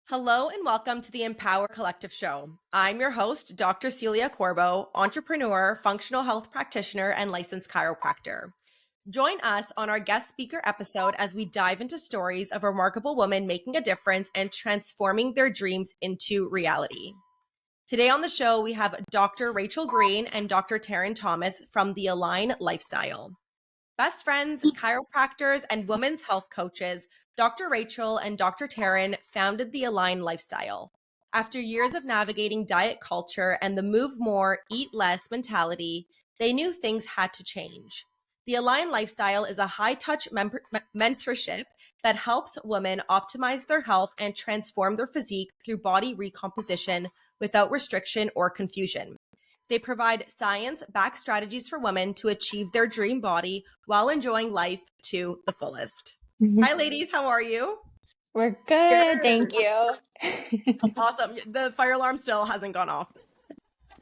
Hello and welcome to the Empower Collective Show. I'm your host, Dr. Celia Corbo, entrepreneur, functional health practitioner, and licensed chiropractor. Join us on our guest speaker episode as we dive into stories of remarkable women making a difference and transforming their dreams into reality. Today on the show, we have Dr. Rachel Green and Dr. Taryn Thomas from the Align Lifestyle. Best friends, chiropractors, and women's health coaches, Dr. Rachel and Dr. Taryn founded the Align Lifestyle. After years of navigating diet culture and the move more, eat less mentality, they knew things had to change. The Align Lifestyle is a high-touch mentorship that helps women optimize their health and transform their physique through body recomposition without restriction or confusion. They provide science-backed strategies for women to achieve their dream body while enjoying life to the fullest. Hi, ladies. How are you? We're good. Thank you. Awesome. The fire alarm still hasn't gone off.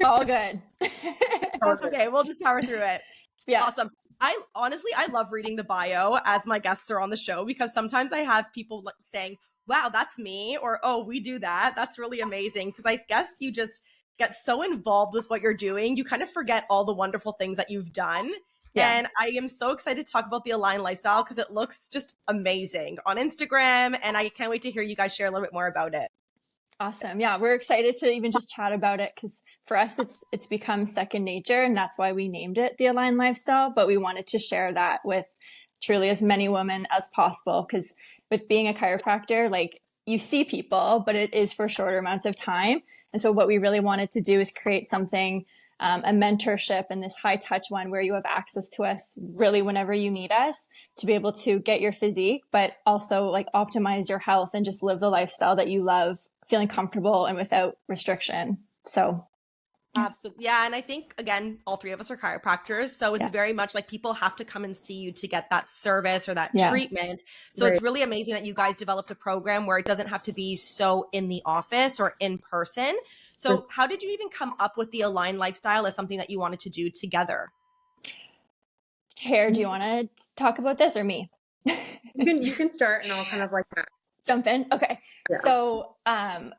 All good. That's okay. We'll just power through it. Yeah. Awesome. I love reading the bio as my guests are on the show because sometimes I have people saying, wow, that's me, or, oh, we do that. That's really amazing. Because I guess you just get so involved with what you're doing, you kind of forget all the wonderful things that you've done. Yeah. And I am so excited to talk about the Align Lifestyle because it looks just amazing on Instagram. And I can't wait to hear you guys share a little bit more about it. Awesome. Yeah, we're excited to even just chat about it because for us, it's become second nature. And that's why we named it the Align Lifestyle. But we wanted to share that with truly as many women as possible because with being a chiropractor, like you see people, but it is for shorter amounts of time. And so what we really wanted to do is create something, a mentorship and this high touch one where you have access to us really whenever you need us to be able to get your physique, but also like optimize your health and just live the lifestyle that you love, feeling comfortable and without restriction. So absolutely. Yeah. And I think, again, all three of us are chiropractors. So it's very much like people have to come and see you to get that service or that treatment. So it's really amazing that you guys developed a program where it doesn't have to be so in the office or in person. So how did you even come up with the Align Lifestyle as something that you wanted to do together? Tara, do you want to talk about this or me? You can start and I'll kind of like jump in. Okay. Yeah. So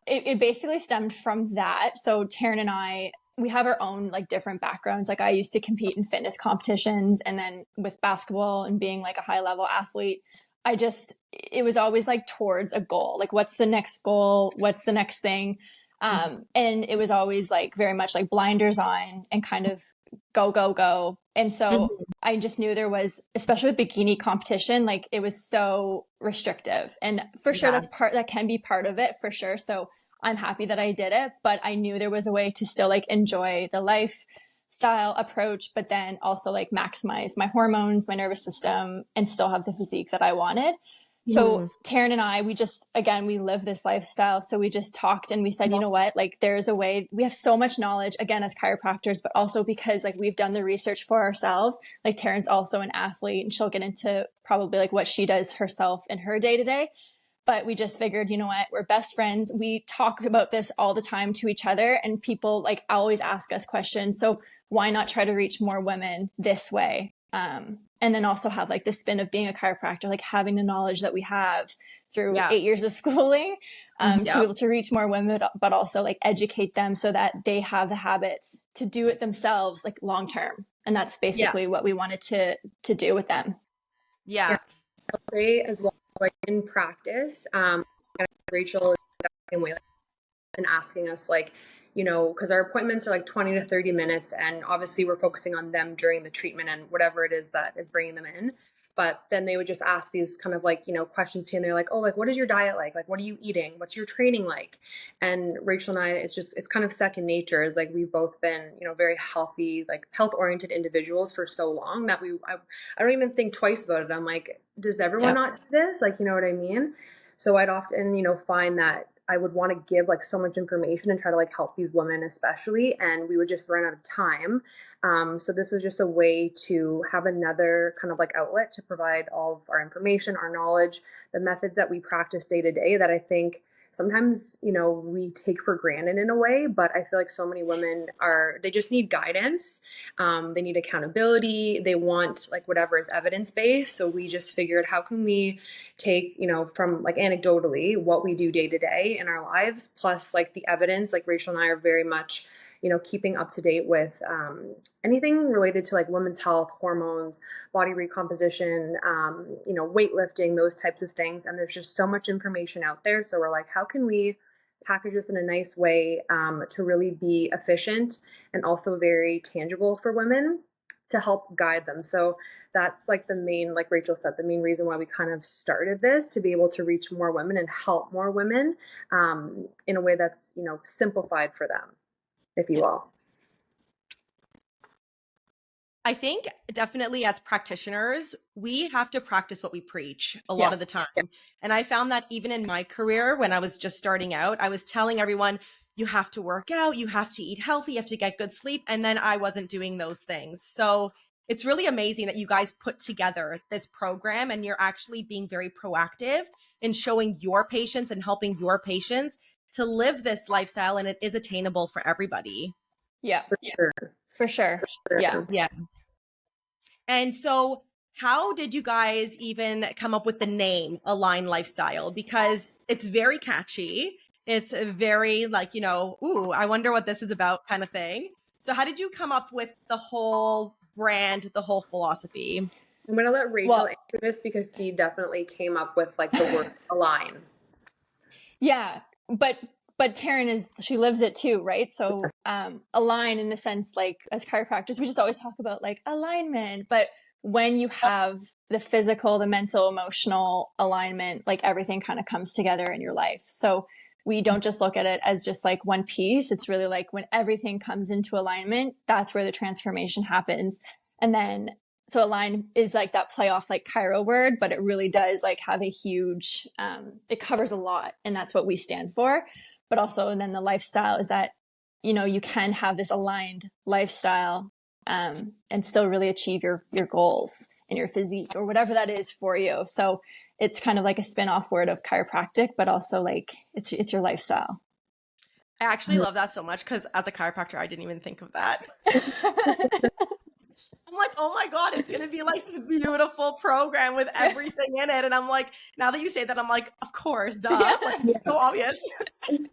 it basically stemmed from that. So Taryn and I, we have our own like different backgrounds. Like I used to compete in fitness competitions, and then with basketball and being like a high level athlete, it was always like towards a goal. Like what's the next goal? What's the next thing? And it was always like very much like blinders on and kind of go, go, go. And so I just knew there was, especially with bikini competition, like it was so restrictive, and for sure that can be part of it for sure. So I'm happy that I did it, but I knew there was a way to still like enjoy the lifestyle approach, but then also like maximize my hormones, my nervous system, and still have the physique that I wanted. So Taryn and I, we live this lifestyle. So we just talked and we said, you know what, like there's a way. We have so much knowledge, again, as chiropractors, but also because like we've done the research for ourselves. Like Taryn's also an athlete and she'll get into probably like what she does herself in her day to day. But we just figured, you know what, we're best friends. We talk about this all the time to each other, and people like always ask us questions. So why not try to reach more women this way? And then also have like the spin of being a chiropractor, like having the knowledge that we have through 8 years of schooling, to be able to reach more women, but also like educate them so that they have the habits to do it themselves, like long term. And that's basically what we wanted to do with them. Yeah. I'll say as well, like in practice, Rachel is the same way, like, and asking us like, you know, because our appointments are like 20 to 30 minutes. And obviously we're focusing on them during the treatment and whatever it is that is bringing them in. But then they would just ask these kind of like, you know, questions to you. And they're like, oh, like, what is your diet like? Like, what are you eating? What's your training like? And Rachel and I, it's kind of second nature. Is like, we've both been, you know, very healthy, like health oriented individuals for so long that I don't even think twice about it. I'm like, does everyone not do this? Like, you know what I mean? So I'd often, you know, find that I would want to give like so much information and try to like help these women especially, and we would just run out of time. So this was just a way to have another kind of like outlet to provide all of our information, our knowledge, the methods that we practice day to day that I think sometimes, we take for granted in a way, but I feel like so many women they just need guidance. They need accountability. They want like whatever is evidence-based. So we just figured, how can we take, from like anecdotally what we do day to day in our lives, plus like the evidence. Like Rachel and I are very much, keeping up to date with anything related to like women's health, hormones, body recomposition, weightlifting, those types of things. And there's just so much information out there. So we're like, how can we package this in a nice way to really be efficient and also very tangible for women to help guide them? So that's like the main, like Rachel said, the main reason why we kind of started this, to be able to reach more women and help more women in a way that's, simplified for them, if you will. I think definitely as practitioners, we have to practice what we preach a lot of the time. And I found that even in my career, when I was just starting out, I was telling everyone, you have to work out, you have to eat healthy, you have to get good sleep. And then I wasn't doing those things. So it's really amazing that you guys put together this program and you're actually being very proactive in showing your patients and helping your patients to live this lifestyle. And it is attainable for everybody. Yeah. For sure. Yeah. And so how did you guys even come up with the name Align Lifestyle? Because it's very catchy. It's a very like, ooh, I wonder what this is about kind of thing. So how did you come up with the whole brand, the whole philosophy? I'm going to let Rachel answer this because she definitely came up with like the word align. Yeah. But Taryn she lives it too, right? So align in the sense, like as chiropractors, we just always talk about like alignment, but when you have the physical, the mental, emotional alignment, like everything kind of comes together in your life. So we don't just look at it as just like one piece. It's really like when everything comes into alignment, that's where the transformation happens. And then so align is like that play off like chiro word, but it really does like have a huge, it covers a lot, and that's what we stand for. But also, and then the lifestyle is that, you can have this aligned lifestyle, and still really achieve your goals and your physique or whatever that is for you. So it's kind of like a spin-off word of chiropractic, but also like it's your lifestyle. I actually love that so much because as a chiropractor, I didn't even think of that. I'm like, oh my God, it's going to be like this beautiful program with everything in it. And I'm like, now that you say that, I'm like, of course, duh. Yeah. Like, it's so obvious. That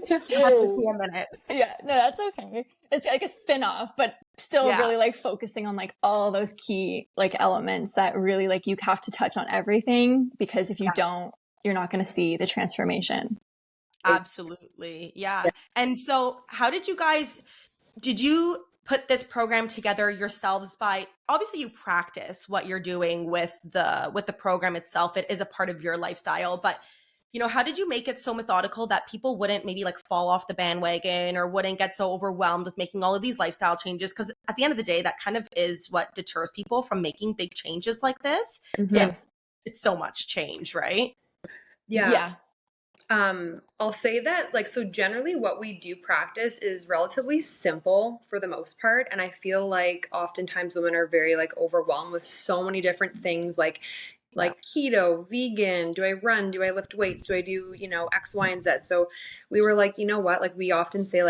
took me a minute. Yeah, no, that's okay. It's like a spin-off, but still really like focusing on like all those key like elements that really like you have to touch on everything, because if you don't, you're not going to see the transformation. Absolutely. Yeah. And so how did you put this program together yourselves? By obviously you practice what you're doing with the program itself. It is a part of your lifestyle, but how did you make it so methodical that people wouldn't maybe like fall off the bandwagon or wouldn't get so overwhelmed with making all of these lifestyle changes? Because at the end of the day, that kind of is what deters people from making big changes like this. Mm-hmm. It's so much change, right? Yeah. I'll say that so generally what we do practice is relatively simple for the most part. And I feel like oftentimes women are very overwhelmed with so many different things like keto, vegan, do I run, do I lift weights, do I do, X, Y, and Z. So we were like, you know what, we often say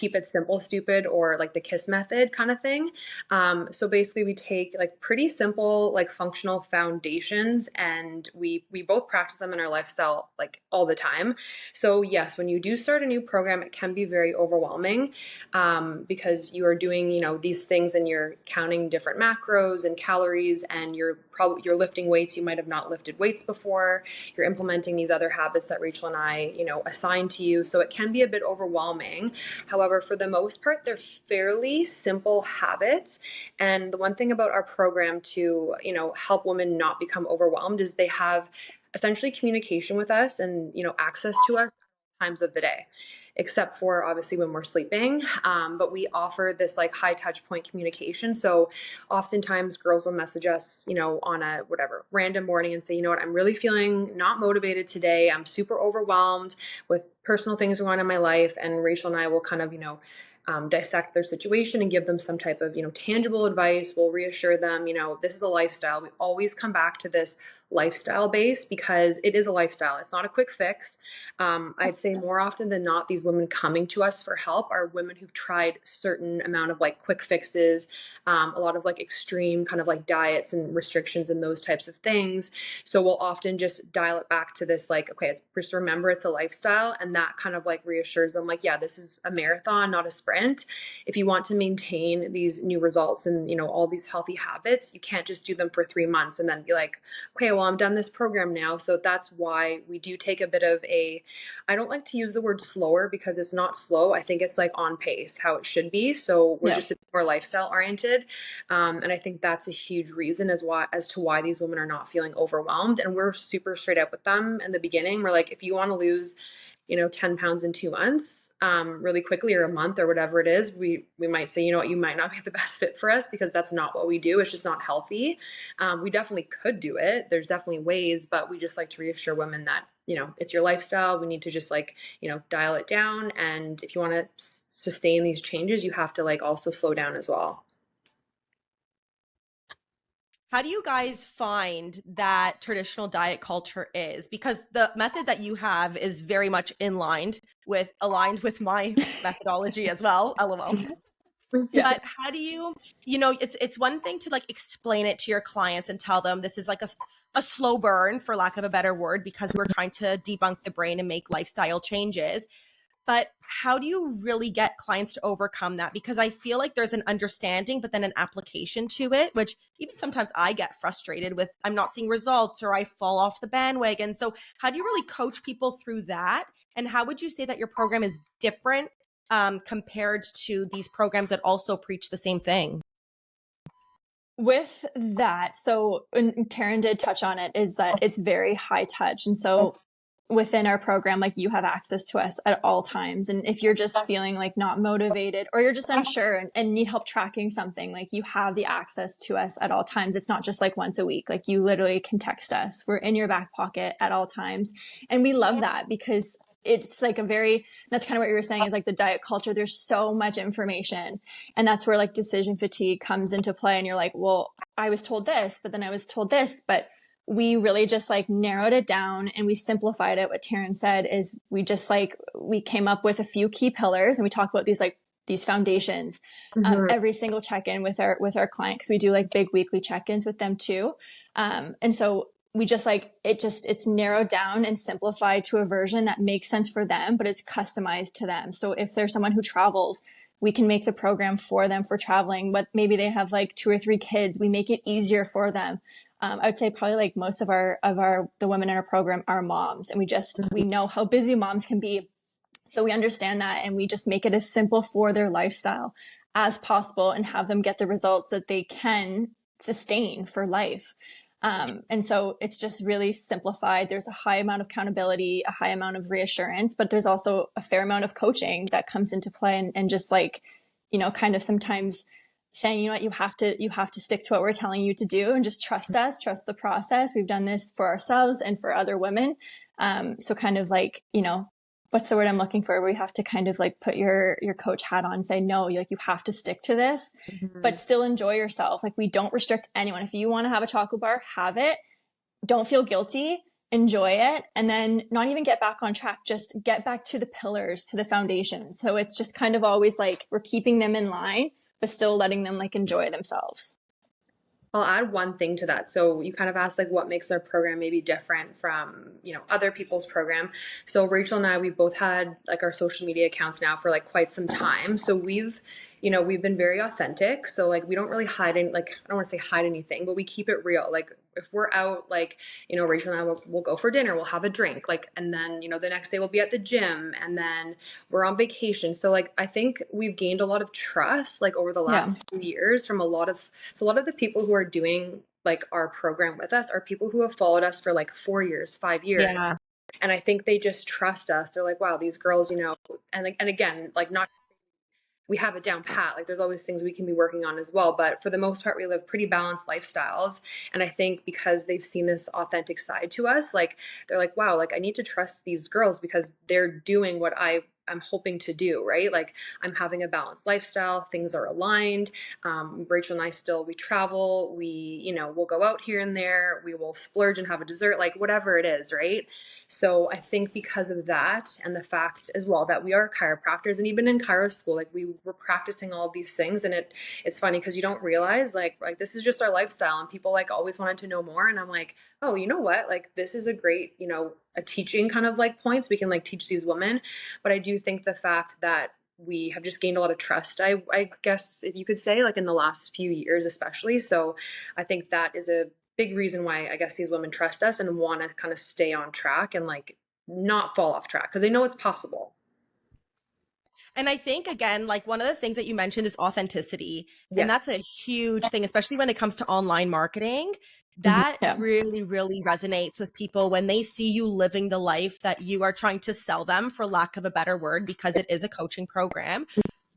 keep it simple, stupid, or the KISS method kind of thing. So basically we take pretty simple, functional foundations, and we both practice them in our lifestyle all the time. So yes, when you do start a new program, it can be very overwhelming because you are doing, these things and you're counting different macros and calories, and you're lifting weights. You might have not lifted weights before. You're implementing these other habits that Rachel and I, assign to you. So it can be a bit overwhelming. However, for the most part, they're fairly simple habits. And the one thing about our program to, help women not become overwhelmed is they have essentially communication with us and, access to us times of the day, except for obviously when we're sleeping. But we offer this high touch point communication. So oftentimes girls will message us, on a random morning and say, you know what, I'm really feeling not motivated today. I'm super overwhelmed with personal things going on in my life. And Rachel and I will kind of, dissect their situation and give them some type of, tangible advice. We'll reassure them, this is a lifestyle. We always come back to this lifestyle based, because it is a lifestyle. It's not a quick fix. I'd say more often than not, these women coming to us for help are women who've tried certain amount of like quick fixes, a lot of like extreme kind of like diets and restrictions and those types of things. So we'll often just dial it back to this, like, okay, just remember it's a lifestyle. And that kind of like reassures them, like, yeah, this is a marathon, not a sprint. If you want to maintain these new results and, you know, all these healthy habits, you can't just do them for 3 months and then be like, okay, well, I'm done this program now. So that's why we do take a bit of a, I don't like to use the word slower because it's not slow. I think it's like on pace, how it should be. So we're just more lifestyle oriented. And I think that's a huge reason as to why these women are not feeling overwhelmed. And we're super straight up with them in the beginning. We're like, if you want to lose, you know, 10 pounds in 2 months, really quickly, or a month, or whatever it is, we might say, you know what, you might not be the best fit for us because that's not what we do. It's just not healthy. We definitely could do it. There's definitely ways, but we just like to reassure women that, you know, it's your lifestyle. We need to just like, you know, dial it down. And if you want to sustain these changes, you have to like also slow down as well. How do you guys find that traditional diet culture is? Because the method that you have is very much aligned with my methodology as well. LOL. Yeah. But how do you know, it's one thing to like explain it to your clients and tell them this is like a slow burn, for lack of a better word, because we're trying to debunk the brain and make lifestyle changes. But how do you really get clients to overcome that? Because I feel like there's an understanding, but then an application to it, which even sometimes I get frustrated with. I'm not seeing results or I fall off the bandwagon. So how do you really coach people through that? And how would you say that your program is different compared to these programs that also preach the same thing? With that, so and Taryn did touch on it, is that it's very high touch. And so within our program, like, you have access to us at all times. And if you're just feeling like not motivated, or you're just unsure and need help tracking something, like, you have the access to us at all times. It's not just like once a week. Like, you literally can text us. We're in your back pocket at all times. And we love that because it's like that's kind of what you were saying, is like the diet culture. There's so much information, and that's where like decision fatigue comes into play. And you're like, well, I was told this, but then I was told this, but we really just like narrowed it down and we simplified it. What Taryn said is we came up with a few key pillars, and we talk about these foundations, every single check-in with our client. Cause we do like big weekly check-ins with them too. And so we just like, it's narrowed down and simplified to a version that makes sense for them, but it's customized to them. So if there's someone who travels, we can make the program for them for traveling, but maybe they have like 2 or 3 kids. We make it easier for them. I would say probably like most of the women in our program are moms, and we know how busy moms can be. So we understand that, and we just make it as simple for their lifestyle as possible and have them get the results that they can sustain for life. And so it's just really simplified. There's a high amount of accountability, a high amount of reassurance, but there's also a fair amount of coaching that comes into play, and just like, you know, kind of sometimes saying, you know what, you have to stick to what we're telling you to do, and just trust us, trust the process. We've done this for ourselves and for other women. So kind of like, you know, what's the word I'm looking for? We have to kind of like put your coach hat on and say, no, like, you have to stick to this, but still enjoy yourself. Like, we don't restrict anyone. If you want to have a chocolate bar, have it. Don't feel guilty, enjoy it. And then not even get back on track, just get back to the pillars, to the foundation. So it's just kind of always like we're keeping them in line, but still letting them like enjoy themselves. I'll add one thing to that. So you kind of asked like what makes our program maybe different from, you know, other people's program. So Rachel and I, we both had like our social media accounts now for like quite some time. So we've been very authentic. So like, we don't really hide any, like, I don't want to say hide anything, but we keep it real. Like, if we're out, like, you know, Rachel and I we'll go for dinner, we'll have a drink, like, and then, you know, the next day we'll be at the gym, and then we're on vacation. So like, I think we've gained a lot of trust, like, over the last few years from a lot of the people who are doing like our program with us are people who have followed us for like 4 years, 5 years. Yeah. And I think they just trust us. They're like, wow, these girls, you know, and again, like, not, we have it down pat. Like, there's always things we can be working on as well. But for the most part, we live pretty balanced lifestyles. And I think because they've seen this authentic side to us, like, they're like, wow, like, I need to trust these girls because they're doing what I I'm hoping to do, right? Like I'm having a balanced lifestyle, things are aligned. Rachel and I we travel, we'll go out here and there, we will splurge and have a dessert, like whatever it is, right? So I think because of that, and the fact as well that we are chiropractors, and even in chiro school, like we were practicing all of these things, and it's funny because you don't realize like this is just our lifestyle, and people like always wanted to know more, and I'm like, oh, you know what? Like this is a great, a teaching kind of like points we can like teach these women. But I do think the fact that we have just gained a lot of trust, I guess if you could say, like in the last few years, especially. So I think that is a big reason why I guess these women trust us and want to kind of stay on track and like not fall off track because they know it's possible. And I think, again, like one of the things that you mentioned is authenticity. Yes. And that's a huge thing, especially when it comes to online marketing. That really, really resonates with people when they see you living the life that you are trying to sell them, for lack of a better word, because it is a coaching program.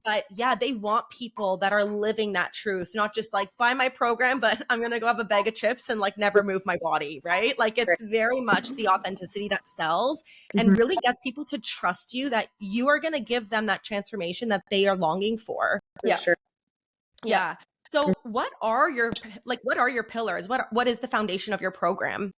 But yeah, they want people that are living that truth, not just like buy my program, but I'm going to go have a bag of chips and like never move my body, right? Like it's very much the authenticity that sells and really gets people to trust you that you are going to give them that transformation that they are longing for. Yeah. Sure. Yeah. So what are your pillars? What is the foundation of your program?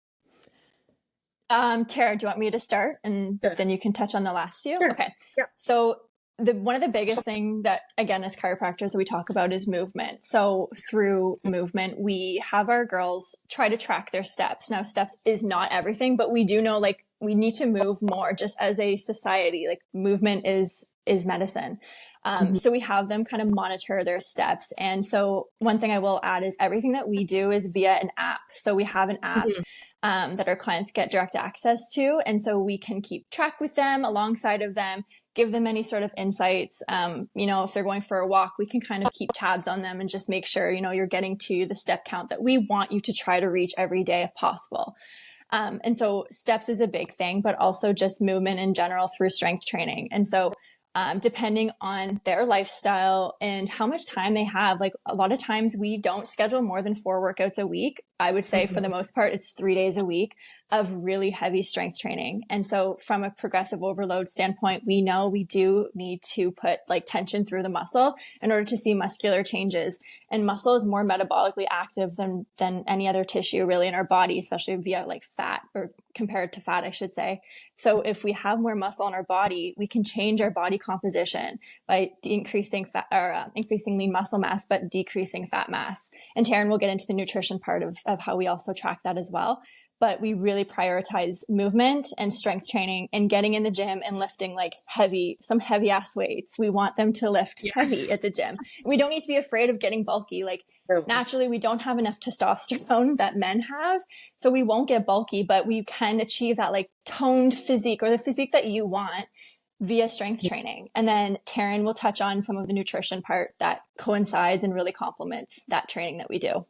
Tara, do you want me to start and then you can touch on the last few? Sure. Okay. Yeah. So one of the biggest thing that, again, as chiropractors we talk about is movement. So through movement, we have our girls try to track their steps. Now, steps is not everything, but we do know like we need to move more just as a society. Like movement is medicine. So we have them kind of monitor their steps. And so one thing I will add is everything that we do is via an app. So we have an app that our clients get direct access to. And so we can keep track with them alongside of them, give them any sort of insights. If they're going for a walk, we can kind of keep tabs on them and just make sure, you're getting to the step count that we want you to try to reach every day if possible. And so steps is a big thing, but also just movement in general through strength training. And so depending on their lifestyle and how much time they have, like a lot of times we don't schedule more than 4 workouts a week. I would say for the most part, it's 3 days a week of really heavy strength training. And so from a progressive overload standpoint, we know we do need to put like tension through the muscle in order to see muscular changes. And muscle is more metabolically active than any other tissue really in our body, especially via like fat, or compared to fat, I should say. So if we have more muscle in our body, we can change our body composition by increasing fat or increasing lean muscle mass, but decreasing fat mass. And Taryn will get into the nutrition part of how we also track that as well. But we really prioritize movement and strength training and getting in the gym and lifting like some heavy ass weights. We want them to lift heavy at the gym. We don't need to be afraid of getting bulky. Like naturally, we don't have enough testosterone that men have. So we won't get bulky, but we can achieve that like toned physique, or the physique that you want, via strength training. And then Taryn will touch on some of the nutrition part that coincides and really complements that training that we do.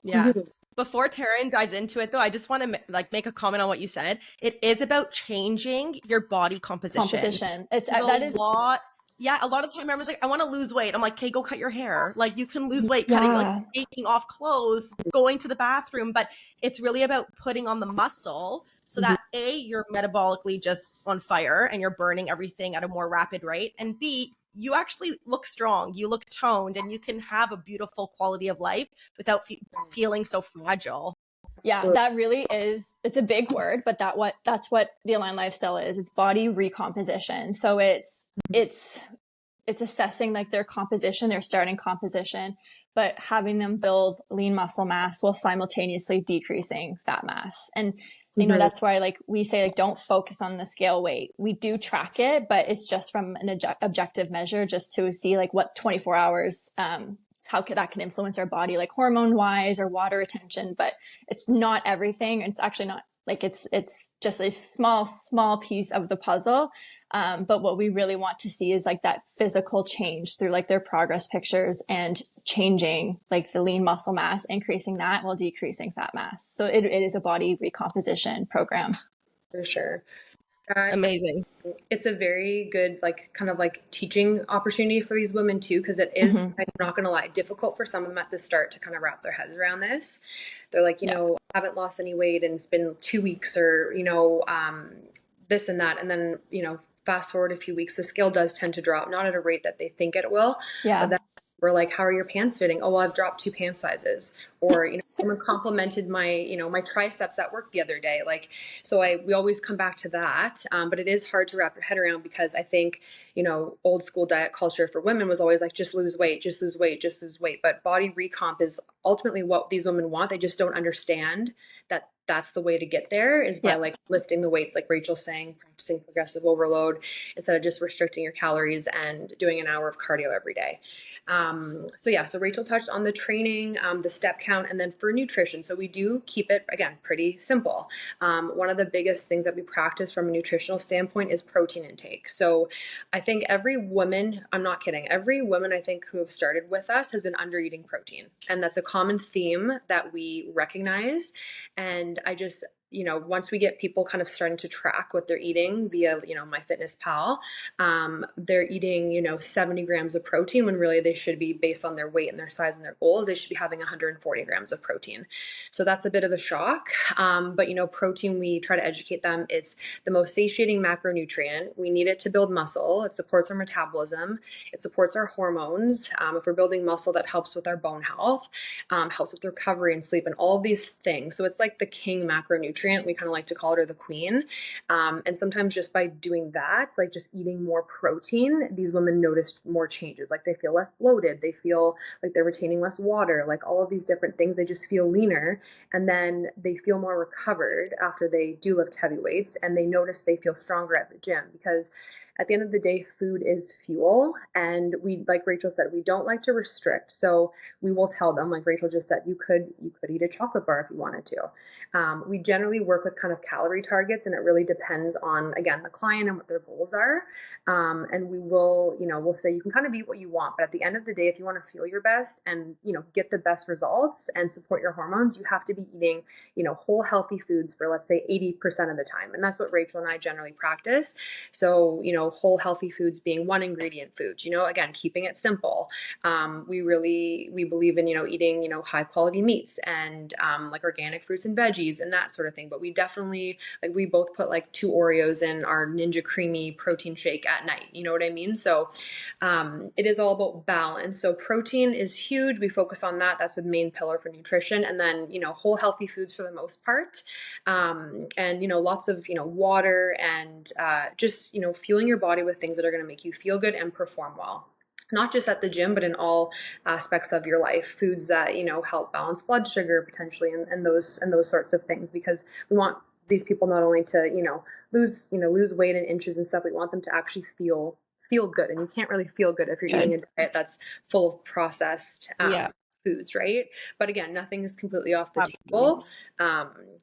Yeah. Before Taryn dives into it, though, I just want to make a comment on what you said. It is about changing your body composition. It's a lot. Yeah, a lot of time members like, I want to lose weight. I'm like, okay, go cut your hair. Like you can lose weight cutting, like taking off clothes, going to the bathroom. But it's really about putting on the muscle so that A, you're metabolically just on fire and you're burning everything at a more rapid rate. And B, you actually look strong, you look toned, and you can have a beautiful quality of life without feeling so fragile. Yeah, that really is, it's a big word, but that's what the aligned lifestyle is. It's body recomposition. So it's assessing like their composition, their starting composition, but having them build lean muscle mass while simultaneously decreasing fat mass. And that's why like we say, like, don't focus on the scale weight. We do track it, but it's just from an objective measure, just to see like what 24 hours, how that can influence our body, like hormone wise or water retention, but it's not everything. It's actually not like, it's just a small piece of the puzzle. But what we really want to see is like that physical change through like their progress pictures and changing like the lean muscle mass, increasing that while decreasing fat mass. So it is a body recomposition program. For sure. Amazing. It's a very good, like, kind of like teaching opportunity for these women too, because it is, I'm not going to lie, difficult for some of them at the start to kind of wrap their heads around this. They're like, I haven't lost any weight and it's been 2 weeks, or, this and that. And then, fast forward a few weeks, the scale does tend to drop, not at a rate that they think it will, Yeah. but then we're like, how are your pants fitting? Oh, well, I've dropped 2 pant sizes. Or, someone complimented my, my triceps at work the other day. Like, so we always come back to that. But it is hard to wrap your head around, because I think, old school diet culture for women was always like, just lose weight, just lose weight, just lose weight. But body recomp is ultimately what these women want. They just don't understand that that's the way to get there, is by like lifting the weights, like Rachel's saying, practicing progressive overload instead of just restricting your calories and doing an hour of cardio every day. So Rachel touched on the training, the step count, and then for nutrition. So we do keep it, again, pretty simple. One of the biggest things that we practice from a nutritional standpoint is protein intake. So I think every woman, I'm not kidding, every woman I think who have started with us has been under eating protein. And that's a common theme that we recognize. And I just, once we get people kind of starting to track what they're eating via, MyFitnessPal, they're eating, 70 grams of protein, when really they should be, based on their weight and their size and their goals, they should be having 140 grams of protein. So that's a bit of a shock. But protein, we try to educate them. It's the most satiating macronutrient. We need it to build muscle. It supports our metabolism. It supports our hormones. If we're building muscle, that helps with our bone health, helps with recovery and sleep and all of these things. So it's like the king macronutrient, we kind of like to call it, or the queen. And sometimes just by doing that, like just eating more protein, these women notice more changes. Like they feel less bloated. They feel like they're retaining less water, like all of these different things. They just feel leaner, and then they feel more recovered after they do lift heavy weights, and they notice they feel stronger at the gym, because at the end of the day, food is fuel. And we, like Rachel said, we don't like to restrict. So we will tell them, like Rachel just said, you could eat a chocolate bar if you wanted to. We generally work with kind of calorie targets, and it really depends on, again, the client and what their goals are. And we will, we'll say you can kind of eat what you want, but at the end of the day, if you want to feel your best and, get the best results and support your hormones, you have to be eating, whole healthy foods for, let's say, 80% of the time. And that's what Rachel and I generally practice. So, whole healthy foods being one ingredient foods, again, keeping it simple. We believe in, eating, high quality meats and like organic fruits and veggies and that sort of thing. But we definitely, like, we both put like 2 Oreos in our Ninja Creamy protein shake at night. You know what I mean? So it is all about balance. So protein is huge. We focus on that. That's the main pillar for nutrition. And then, whole healthy foods for the most part. And, lots of, water and just, fueling your body with things that are going to make you feel good and perform well. Not just at the gym, but in all aspects of your life. Foods that, help balance blood sugar potentially, and those sorts of things, because we want these people not only to, lose weight in inches and stuff, we want them to actually feel good. And you can't really feel good if you're eating a diet that's full of processed foods, right? But again, nothing is completely off the table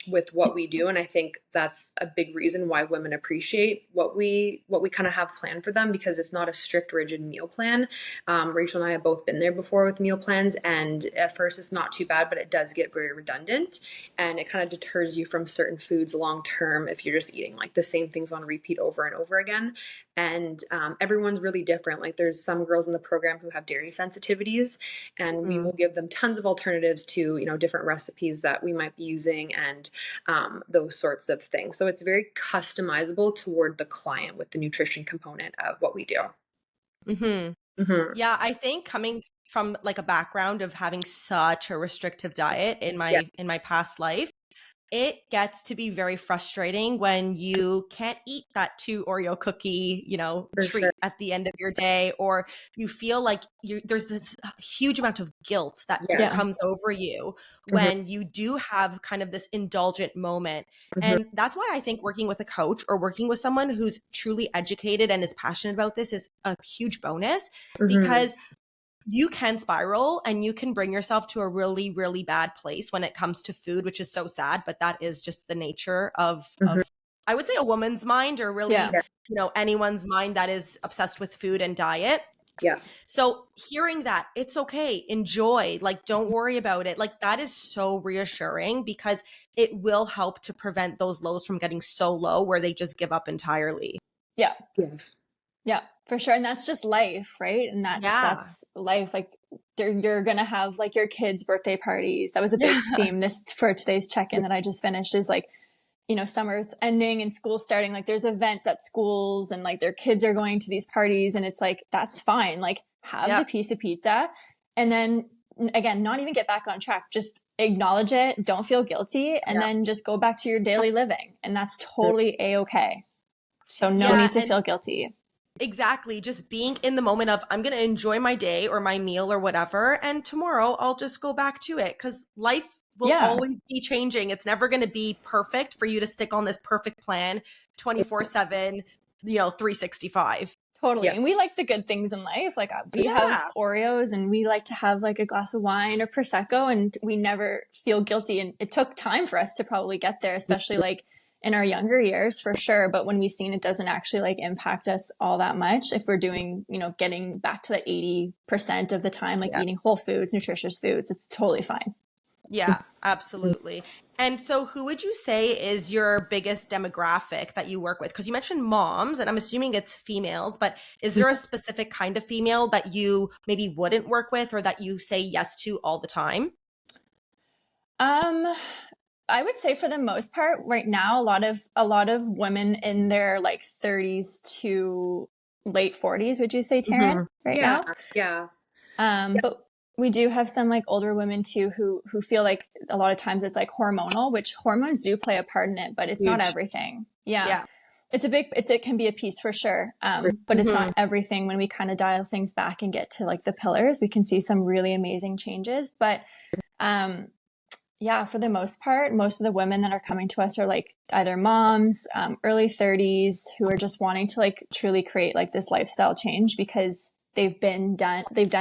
with what we do. And I think that's a big reason why women appreciate what we kind of have planned for them, because it's not a strict, rigid meal plan. Rachel and I have both been there before with meal plans, and at first it's not too bad, but it does get very redundant, and it kind of deters you from certain foods long term if you're just eating like the same things on repeat over and over again. And everyone's really different. Like there's some girls in the program who have dairy sensitivities, and we will give them tons of alternatives to, different recipes that we might be using, and those sorts of things. So it's very customizable toward the client with the nutrition component of what we do. Yeah, I think coming from like a background of having such a restrictive diet in my past life, it gets to be very frustrating when you can't eat that 2 Oreo cookie, treat at the end of your day, or you feel like there's this huge amount of guilt that comes over you when you do have kind of this indulgent moment. And that's why I think working with a coach or working with someone who's truly educated and is passionate about this is a huge bonus, because you can spiral and you can bring yourself to a really, really bad place when it comes to food, which is so sad, but that is just the nature of I would say a woman's mind, or really, anyone's mind that is obsessed with food and diet. Yeah. So hearing that, it's okay, enjoy, like, don't worry about it. Like, that is so reassuring, because it will help to prevent those lows from getting so low where they just give up entirely. Yeah. Yes. Yeah, for sure. And that's just life, right? And that's life. Like you're going to have like your kids' birthday parties. That was a big theme for today's check-in that I just finished, is like, you know, summer's ending and school's starting, like there's events at schools and like their kids are going to these parties, and it's like, that's fine. Like have the piece of pizza and then again, not even get back on track. Just acknowledge it. Don't feel guilty. And then just go back to your daily living. And that's totally a-okay. So no need to feel guilty. Exactly. Just being in the moment of, I'm going to enjoy my day or my meal or whatever. And tomorrow I'll just go back to it, because life will always be changing. It's never going to be perfect for you to stick on this perfect plan 24/7, 365. Totally. And we like the good things in life. Like we have Oreos and we like to have like a glass of wine or Prosecco, and we never feel guilty. And it took time for us to probably get there, especially like in our younger years for sure. But when we've seen it doesn't actually like impact us all that much, if we're doing, getting back to the 80% of the time, like eating whole foods, nutritious foods, it's totally fine. Yeah, absolutely. And so who would you say is your biggest demographic that you work with? Because you mentioned moms, and I'm assuming it's females, but is there a specific kind of female that you maybe wouldn't work with or that you say yes to all the time? I would say for the most part right now, a lot of women in their like 30s to late 40s, would you say, Taryn, now? Yeah. But we do have some like older women too who feel like a lot of times it's like hormonal, which hormones do play a part in it, but it's not everything. Yeah. It can be a piece for sure. But it's not everything. When we kind of dial things back and get to like the pillars, we can see some really amazing changes. But for the most part, most of the women that are coming to us are like either moms, early 30s, who are just wanting to like truly create like this lifestyle change because they've done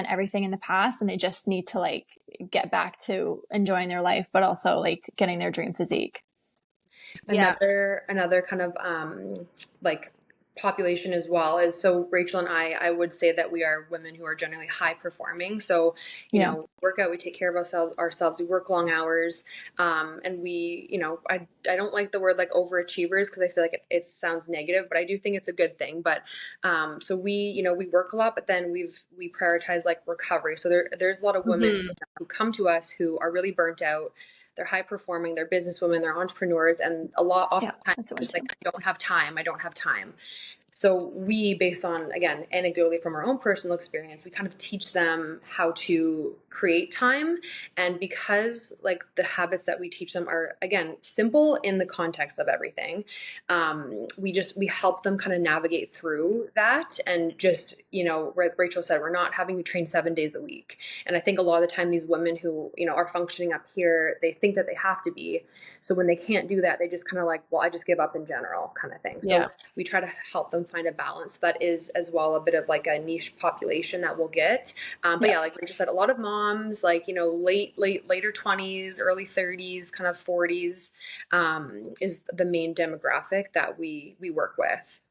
everything in the past and they just need to like get back to enjoying their life, but also like getting their dream physique. Another kind of like population as well is, so Rachel and I would say that we are women who are generally high performing. So, you know, work out, we take care of ourselves, we work long hours. And we, I don't like the word like overachievers because I feel like it sounds negative, but I do think it's a good thing. But, so we work a lot, but then we prioritize like recovery. So there's a lot of women who come to us who are really burnt out. They're high performing, they're businesswomen, they're entrepreneurs, and oftentimes just like, I don't have time. So we, based on, again, anecdotally from our own personal experience, we kind of teach them how to create time. And because like the habits that we teach them are, again, simple in the context of everything, we help them kind of navigate through that. And just, like Rachel said, we're not having you train 7 days a week. And I think a lot of the time these women who, are functioning up here, they think that they have to be. So when they can't do that, they just kind of like, well, I just give up in general kind of thing. So we try to help them find a balance. That is as well a bit of like a niche population that we'll get. But like Rachel said, a lot of moms, like, later 20s, early 30s, kind of 40s, is the main demographic that we work with.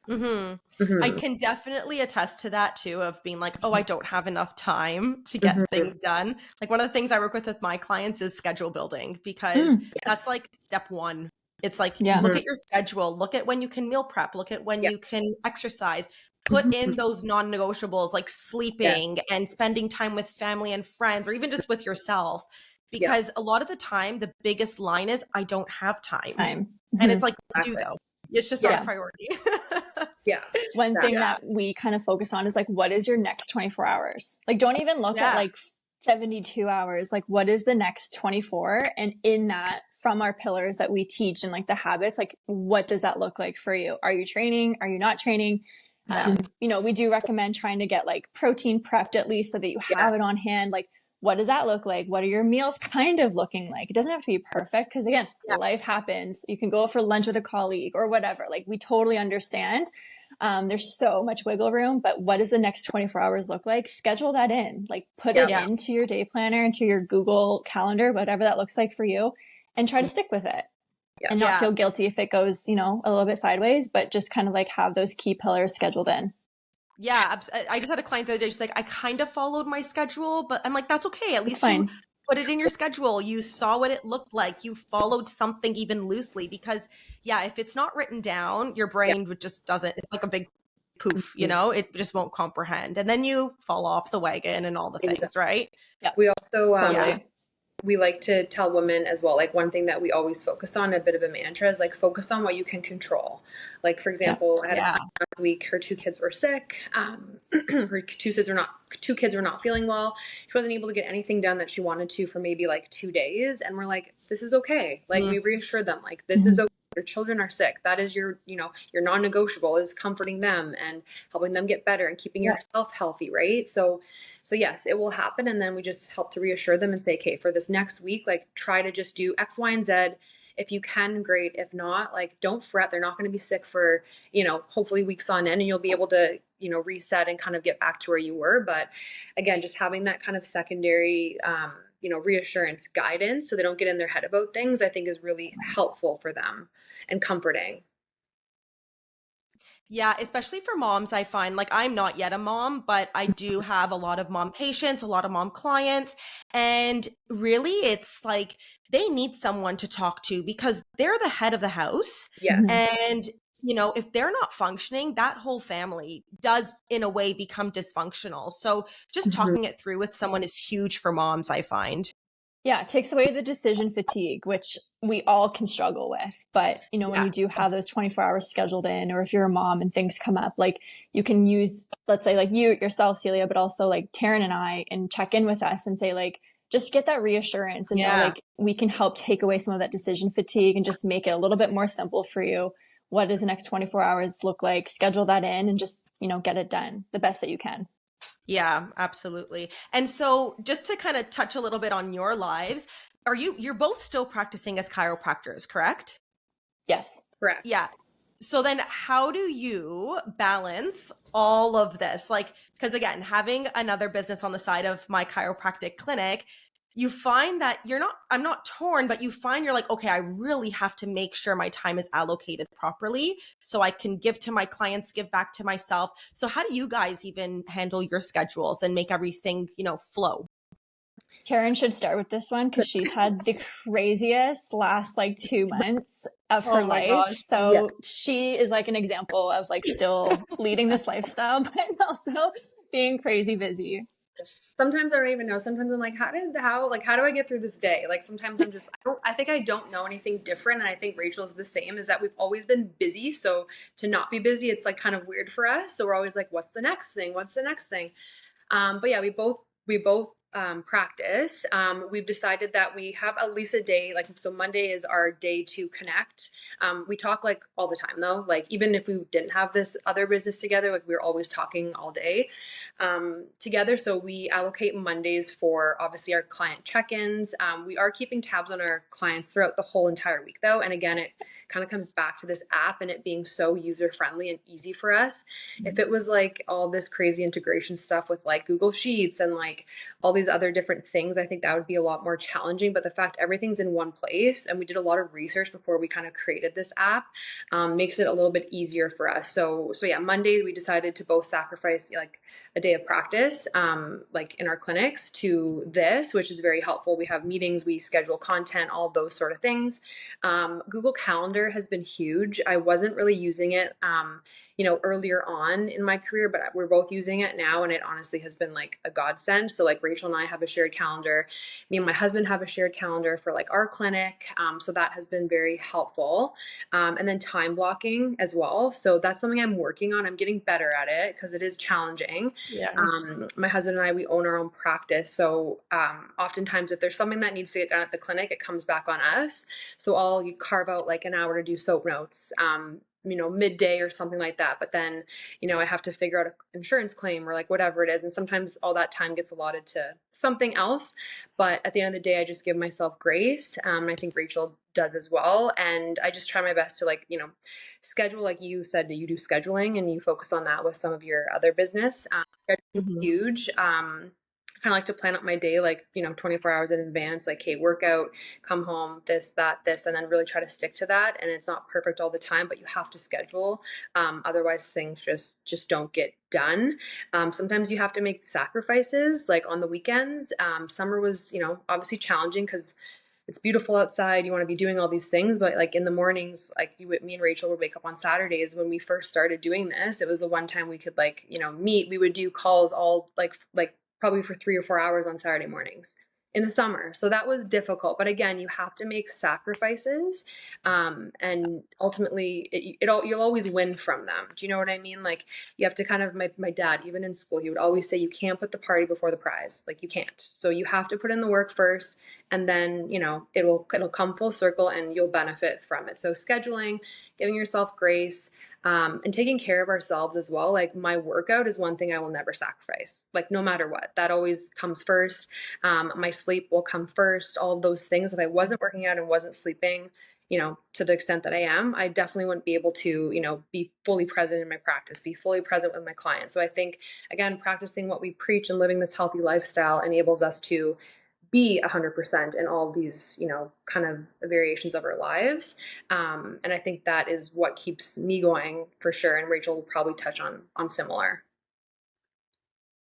I can definitely attest to that too, of being like, oh, I don't have enough time to get things done. Like one of the things I work with my clients is schedule building, because that's like step one. It's like, look at your schedule, look at when you can meal prep, look at when you can exercise, put in those non-negotiables like sleeping and spending time with family and friends, or even just with yourself. Because a lot of the time, the biggest line is, I don't have time. And it's like, you do though. It's just not a priority. One thing that we kind of focus on is like, what is your next 24 hours? Like, don't even look at like 72 hours. Like, what is the next 24? And in that, from our pillars that we teach and like the habits, like, what does that look like for you? Are you training? Are you not training? We do recommend trying to get like protein prepped at least so that you have it on hand. Like, what does that look like? What are your meals kind of looking like? It doesn't have to be perfect because again, life happens. You can go for lunch with a colleague or whatever. Like, we totally understand. There's so much wiggle room, but what does the next 24 hours look like? Schedule that in, like put it into your day planner, into your Google calendar, whatever that looks like for you, and try to stick with it and not feel guilty if it goes, a little bit sideways, but just kind of like have those key pillars scheduled in. Yeah. I just had a client the other day. She's like, I kind of followed my schedule, but I'm like, that's okay. At least you put it in your schedule. You saw what it looked like. You followed something even loosely, because if it's not written down, your brain just doesn't, it's like a big poof, it just won't comprehend. And then you fall off the wagon and all the things, right? We also, we like to tell women as well, like one thing that we always focus on, a bit of a mantra, is like focus on what you can control. Like, for example, I had a client last week, her two kids were sick. Her two kids were not feeling well. She wasn't able to get anything done that she wanted to for maybe like 2 days. And we're like, this is okay. Like, we reassure them, like, this is okay. Your children are sick. That is your, your non-negotiable is comforting them and helping them get better and keeping yourself healthy. Right. So yes, it will happen. And then we just help to reassure them and say, okay, for this next week, like try to just do X, Y, and Z. If you can, great. If not, like, don't fret. They're not going to be sick for, hopefully weeks on end, and you'll be able to, reset and kind of get back to where you were. But again, just having that kind of secondary, reassurance guidance so they don't get in their head about things, I think is really helpful for them and comforting. Yeah, especially for moms, I find, like, I'm not yet a mom, but I do have a lot of mom patients, a lot of mom clients. And really, it's like they need someone to talk to because they're the head of the house. Yeah. And, if they're not functioning, that whole family does, in a way, become dysfunctional. So just talking it through with someone is huge for moms, I find. Yeah, it takes away the decision fatigue, which we all can struggle with. But, when you do have those 24 hours scheduled in, or if you're a mom and things come up, like you can use, let's say like you yourself, Celia, but also like Taryn and I, and check in with us and say like, just get that reassurance and know like we can help take away some of that decision fatigue and just make it a little bit more simple for you. What does the next 24 hours look like? Schedule that in and just, get it done the best that you can. Yeah, absolutely. And so just to kind of touch a little bit on your lives, you're both still practicing as chiropractors, correct? Yes. Correct. Yeah. So then how do you balance all of this? Like, because again, having another business on the side of my chiropractic clinic, you find that I'm not torn, but you find you're like, okay, I really have to make sure my time is allocated properly so I can give to my clients, give back to myself. So how do you guys even handle your schedules and make everything, flow? Karen should start with this one because she's had the craziest last like 2 months of her life. Gosh. So she is like an example of like still leading this lifestyle, but also being crazy busy. Sometimes I don't even know. Sometimes I'm like, how do I get through this day? Like sometimes I think I don't know anything different. And I think Rachel's the same, is that we've always been busy. So to not be busy, it's like kind of weird for us. So we're always like, what's the next thing? What's the next thing? But yeah, we both practice. We've decided that we have at least a day, like, so Monday is our day to connect. We talk like all the time though, like even if we didn't have this other business together, like we're always talking all day together. So we allocate Mondays for obviously our client check-ins. We are keeping tabs on our clients throughout the whole entire week though. And again, it kind of comes back to this app and it being so user-friendly and easy for us. If it was like all this crazy integration stuff with like Google Sheets and like all these other different things, I think that would be a lot more challenging. But the fact everything's in one place, and we did a lot of research before we kind of created this app, makes it a little bit easier for us. So yeah, Monday we decided to both sacrifice like a day of practice, like in our clinics, to this, which is very helpful. We have meetings, we schedule content, all those sort of things. Google Calendar has been huge. I wasn't really using it, earlier on in my career, but we're both using it now, and it honestly has been like a godsend. So like Rachel and I have a shared calendar. Me and my husband have a shared calendar for like our clinic. So that has been very helpful. And then time blocking as well. So that's something I'm working on. I'm getting better at it because it is challenging. Yeah. My husband and I, we own our own practice. So oftentimes if there's something that needs to get done at the clinic, it comes back on us. So I'll carve out like an hour to do soap notes, midday or something like that. But then, I have to figure out an insurance claim or like whatever it is. And sometimes all that time gets allotted to something else. But at the end of the day, I just give myself grace. I think Rachel does as well. And I just try my best to like, schedule, like you said, you do scheduling and you focus on that with some of your other business. Huge. Kind of like to plan out my day, like, 24 hours in advance, like, hey, workout, come home, this, and then really try to stick to that. And it's not perfect all the time, but you have to schedule. Otherwise things just don't get done. Sometimes you have to make sacrifices, like on the weekends. Summer was, obviously challenging because it's beautiful outside. You want to be doing all these things, but like in the mornings, like me and Rachel would wake up on Saturdays. When we first started doing this, it was the one time we could like, meet. We would do calls all like probably for 3 or 4 hours on Saturday mornings. in the summer. So that was difficult. But again, you have to make sacrifices. And ultimately you'll always win from them. Do you know what I mean? Like you have to kind of, my dad, even in school, he would always say, you can't put the party before the prize. Like you can't. So you have to put in the work first, and then, it'll come full circle and you'll benefit from it. So scheduling, giving yourself grace, and taking care of ourselves as well. Like my workout is one thing I will never sacrifice, like no matter what. That always comes first. My sleep will come first. All of those things. If I wasn't working out and wasn't sleeping, to the extent that I am, I definitely wouldn't be able to, be fully present in my practice, be fully present with my clients. So I think, again, practicing what we preach and living this healthy lifestyle enables us to be 100% in all of these, kind of variations of our lives. And I think that is what keeps me going for sure. And Rachel will probably touch on similar.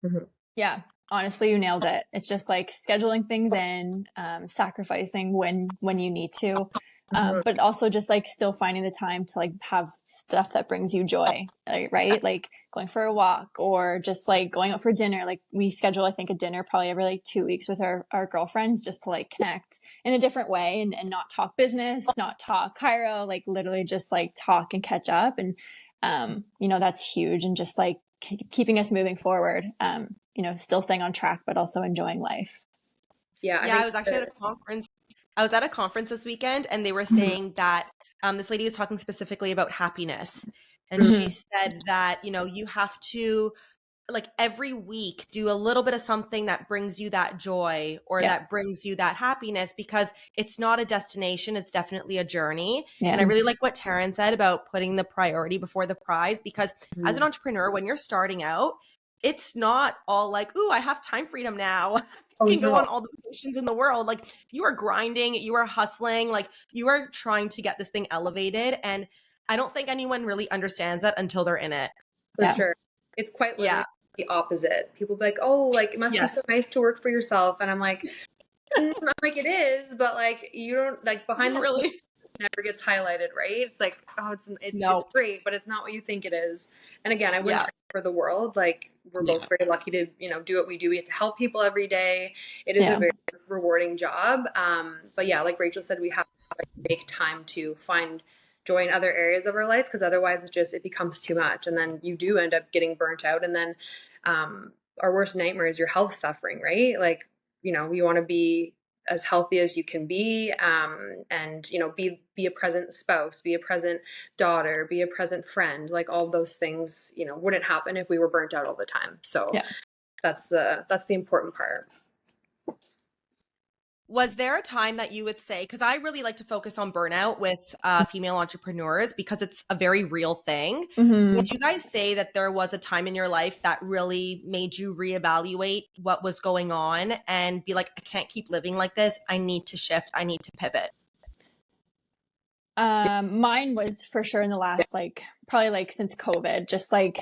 Mm-hmm. Yeah, honestly, you nailed it. It's just like scheduling things in, sacrificing when you need to, but also just like still finding the time to like have stuff that brings you joy, right? Like going for a walk or just like going out for dinner. Like we schedule, I think, a dinner probably every like 2 weeks with our girlfriends, just to like connect in a different way and not talk business, not talk chiro, like literally just like talk and catch up. And, that's huge. And just like keeping us moving forward, still staying on track, but also enjoying life. Yeah, I was actually at a conference. I was at a conference this weekend, and they were saying that this lady was talking specifically about happiness. And she said that, you have to, like, every week do a little bit of something that brings you that joy or that brings you that happiness, because it's not a destination. It's definitely a journey. And I really like what Taryn said about putting the priority before the prize, because as an entrepreneur, when you're starting out, it's not all like, ooh, I have time freedom now. I can go on all the vacations in the world. Like you are grinding, you are hustling, like you are trying to get this thing elevated. And I don't think anyone really understands that until they're in it. For sure. It's quite literally the opposite. People be like, oh, like it must be so nice to work for yourself. And I'm like, not like it is, but like you don't, like behind the really scenes never gets highlighted, right? It's like, oh, it's great, but it's not what you think it is. And again, I wouldn't trade it for the world. Like we're both very lucky to, do what we do. We get to help people every day. It is a very rewarding job. But yeah, like Rachel said, we have to make time to find joy in other areas of our life, because otherwise it becomes too much. And then you do end up getting burnt out. And then our worst nightmare is your health suffering, right? Like, we want to be as healthy as you can be, and be a present spouse, be a present daughter, be a present friend. Like all those things wouldn't happen if we were burnt out all the time. So that's the important part. Was there a time that you would say, because I really like to focus on burnout with female entrepreneurs because it's a very real thing. Would you guys say that there was a time in your life that really made you reevaluate what was going on and be like, I can't keep living like this. I need to shift. I need to pivot. Mine was for sure in the last, like, probably like since COVID, just like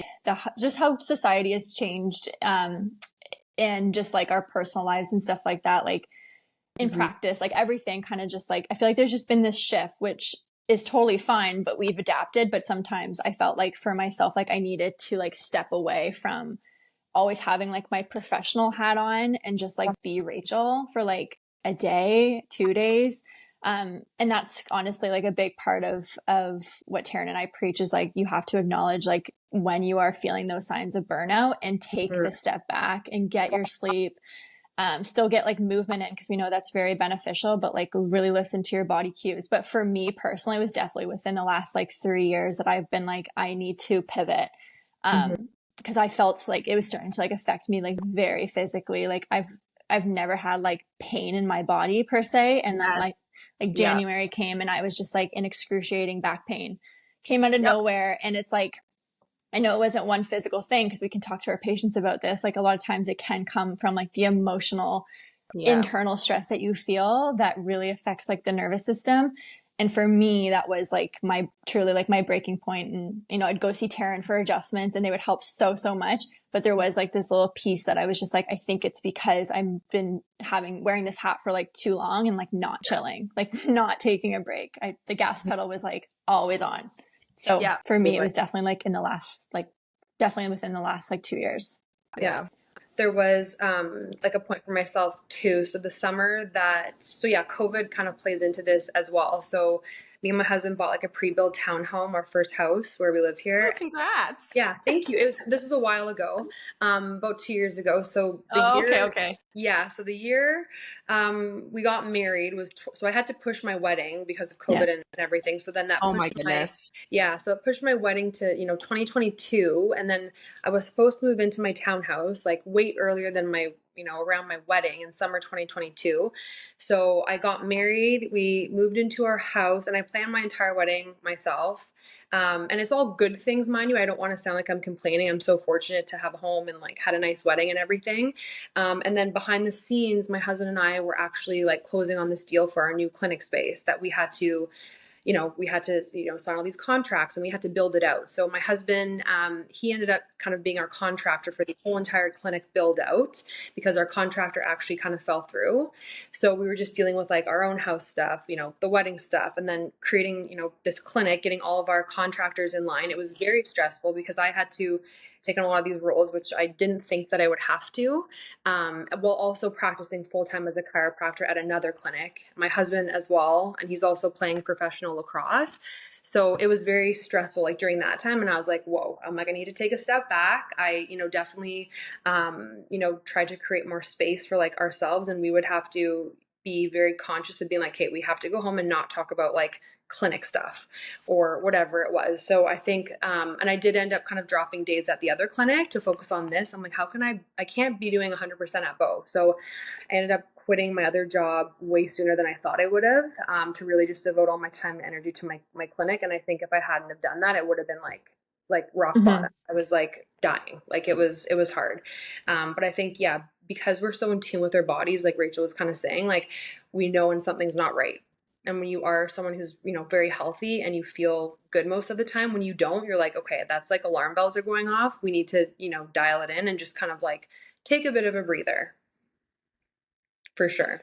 just how society has changed, and just like our personal lives and stuff like that. Like, in practice, like everything kind of just like, I feel like there's just been this shift, which is totally fine, but we've adapted. But sometimes I felt like for myself, like I needed to like step away from always having like my professional hat on and just like be Rachel for like a day, 2 days. And that's honestly like a big part of what Taryn and I preach is like, you have to acknowledge like when you are feeling those signs of burnout and take the step back and get your sleep. Still get like movement in, because we know that's very beneficial, but like really listen to your body cues. But for me personally, it was definitely within the last like 3 years that I've been like, I need to pivot. Because I felt like it was starting to like affect me like very physically. Like I've never had like pain in my body per se. And then like January came and I was just like in excruciating back pain, came out of nowhere. And it's like, I know it wasn't one physical thing, because we can talk to our patients about this. Like a lot of times it can come from like the emotional internal stress that you feel that really affects like the nervous system. And for me, that was like truly like my breaking point. And, I'd go see Taryn for adjustments and they would help so much. But there was like this little piece that I was just like, I think it's because I've been wearing this hat for like too long and like not chilling, like not taking a break. The gas pedal was like always on. So for me, it was definitely like definitely within the last like 2 years. Yeah. there was like a point for myself too. So the summer COVID kind of plays into this as well. So me and my husband bought like a pre-built townhome, our first house where we live Oh, here. congrats. Yeah, thank you. This was a while ago, about 2 years ago. So the Oh, year, okay. yeah. So the year we got married so I had to push my wedding because of Yeah. COVID and everything. So then that Oh pushed my goodness. so it pushed my wedding to 2022, and then I was supposed to move into my townhouse like way earlier than my around my wedding in summer 2022. So I got married, we moved into our house, and I planned my entire wedding myself. And it's all good things, mind you. I don't want to sound like I'm complaining. I'm so fortunate to have a home and like had a nice wedding and everything. And then behind the scenes, my husband and I were actually like closing on this deal for our new clinic space that we had to sign all these contracts, and we had to build it out. So my husband, he ended up kind of being our contractor for the whole entire clinic build out, because our contractor actually kind of fell through. So we were just dealing with like our own house stuff, the wedding stuff, and then creating this clinic, getting all of our contractors in line. It was very stressful because I had to take on a lot of these roles, which I didn't think that I would have to, while also practicing full-time as a chiropractor at another clinic. My husband as well, and he's also playing professional lacrosse. So it was very stressful like during that time. And I was like, whoa, I'm like, I need to take a step back. I, definitely, tried to create more space for like ourselves. And we would have to be very conscious of being like, hey, we have to go home and not talk about like clinic stuff or whatever it was. So I think, and I did end up kind of dropping days at the other clinic to focus on this. I'm like, how can I can't be doing 100% at both. So I ended up quitting my other job way sooner than I thought I would have, to really just devote all my time and energy to my clinic. And I think if I hadn't have done that, it would have been like rock bottom. I was like dying. Like it was hard. But I think, yeah, because we're so in tune with our bodies, like Rachel was kind of saying, like we know when something's not right. And when you are someone who's, very healthy and you feel good most of the time, when you don't, you're like, okay, that's like alarm bells are going off. We need to, dial it in and just kind of like take a bit of a breather. For sure.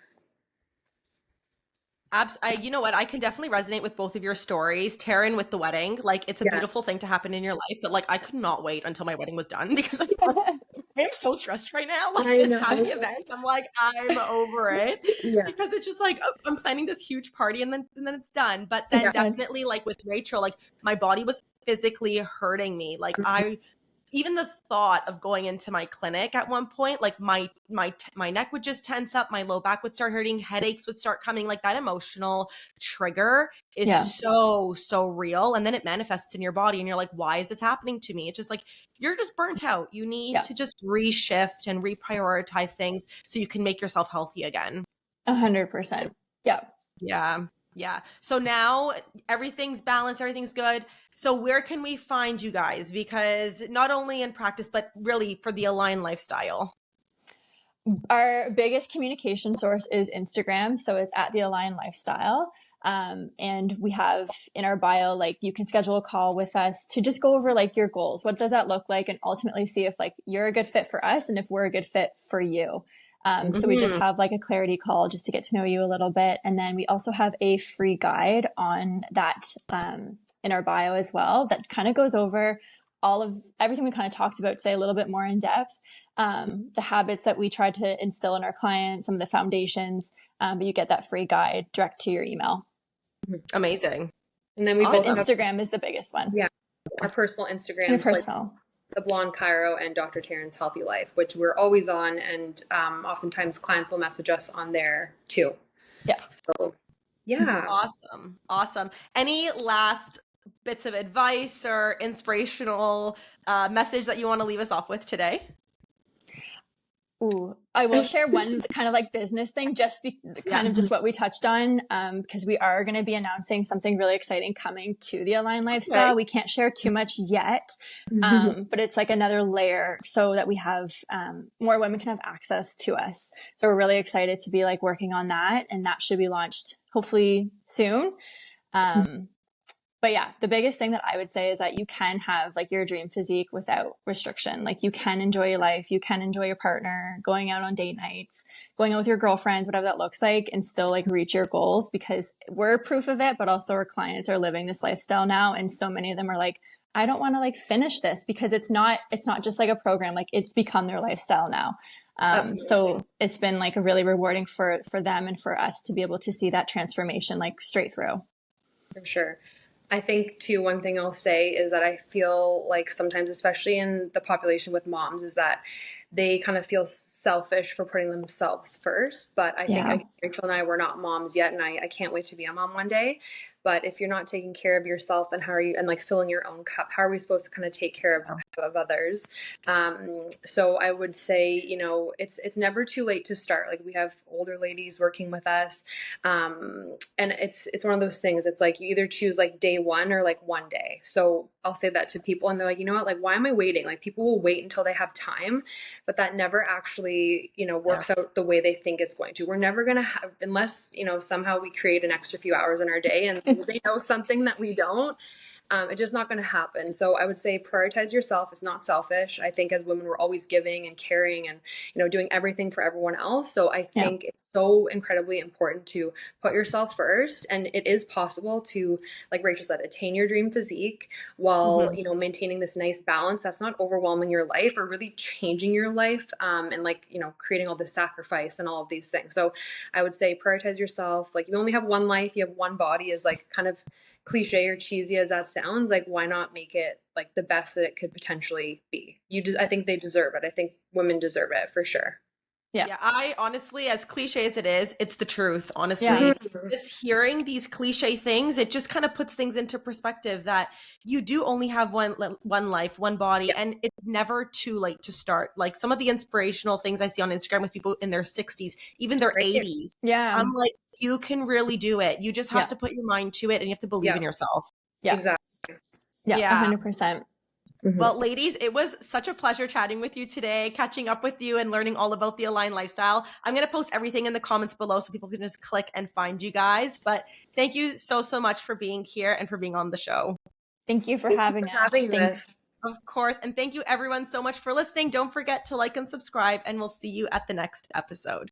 You know what? I can definitely resonate with both of your stories. Taryn with the wedding, like it's a beautiful Yes. thing to happen in your life, but like I could not wait until my wedding was done because I'm so stressed right now. Like I this know. happy event, I'm like I'm over it Yeah. because it's just like I'm planning this huge party and then it's done. But then Yeah. definitely like with Rachel, like my body was physically hurting me. Like even the thought of going into my clinic at one point, like my neck would just tense up, my low back would start hurting, headaches would start coming. Like that emotional trigger is so real, and then it manifests in your body and you're like, why is this happening to me? It's just like you're just burnt out. You need to just reshift and reprioritize things so you can make yourself healthy again. 100%. Yeah. So now everything's balanced, everything's good. So where can we find you guys? Because not only in practice, but really for the Align lifestyle. Our biggest communication source is Instagram. So it's at the Align Lifestyle. And we have in our bio, like you can schedule a call with us to just go over like your goals. What does that look like? And ultimately see if like you're a good fit for us and if we're a good fit for you. So we just have like a clarity call just to get to know you a little bit. And then we also have a free guide on that, in our bio as well, that kind of goes over all of everything we kind of talked about today a little bit more in depth. The habits that we try to instill in our clients, some of the foundations, but you get that free guide direct to your email. Amazing. And then we both Instagram is the biggest one. Yeah. Our personal Instagram. Personal. The Blonde Chiro and Dr. Taryn's Healthy Life, which we're always on. And oftentimes clients will message us on there too. Yeah. So yeah. Awesome. Any last bits of advice or inspirational message that you want to leave us off with today? Ooh, I will share one kind of like business thing, just kind of just what we touched on, because we are going to be announcing something really exciting coming to the Align Lifestyle. We can't share too much yet, but it's like another layer so that we have more women can have access to us. So we're really excited to be like working on that, and that should be launched hopefully soon. But yeah, the biggest thing that I would say is that you can have like your dream physique without restriction. Like you can enjoy your life, you can enjoy your partner, going out on date nights, going out with your girlfriends, whatever that looks like, and still like reach your goals, because we're proof of it, but also our clients are living this lifestyle now. And so many of them are like, I don't want to like finish this, because it's not just like a program, like it's become their lifestyle now. So it's been like a really rewarding for them and for us to be able to see that transformation like straight through. For sure. I think too, one thing I'll say is that I feel like sometimes, especially in the population with moms, is that they kind of feel selfish for putting themselves first. But I think Yeah. Rachel and I, we're not moms yet, and I can't wait to be a mom one day. But if you're not taking care of yourself, and how are you, and like filling your own cup, how are we supposed to kind of take care of others? So I would say, you know, it's never too late to start. Like, we have older ladies working with us, and it's one of those things. It's like you either choose like day one or like one day. So I'll say that to people, and they're like, you know what, like, why am I waiting? Like, people will wait until they have time, but that never actually, you know, works out the way they think it's going to. We're never going to have, unless, you know, somehow we create an extra few hours in our day and they know something that we don't. It's just not going to happen. So I would say prioritize yourself. It's not selfish. I think as women, we're always giving and caring and, you know, doing everything for everyone else. So I think it's so incredibly important to put yourself first. And it is possible to, like Rachel said, attain your dream physique while, you know, maintaining this nice balance that's not overwhelming your life or really changing your life, and like, you know, creating all this sacrifice and all of these things. So I would say prioritize yourself. Like, you only have one life, you have one body, is like kind of cliche or cheesy as that sounds. Like, why not make it like the best that it could potentially be? I think they deserve it. I think women deserve it for sure. Yeah, I honestly, as cliche as it is, it's the truth, honestly. Just hearing these cliche things, it just kind of puts things into perspective that you do only have one life, one body, and it's never too late to start. Like, some of the inspirational things I see on Instagram with people in their 60s, even their 80s. I'm like, you can really do it. You just have to put your mind to it, and you have to believe in yourself. Exactly. Yeah, 100%. Well, ladies, it was such a pleasure chatting with you today, catching up with you and learning all about the Align lifestyle. I'm going to post everything in the comments below so people can just click and find you guys. But thank you so much for being here and for being on the show. Thank you for having us. Thanks. Of course. And thank you everyone so much for listening. Don't forget to like and subscribe, and we'll see you at the next episode.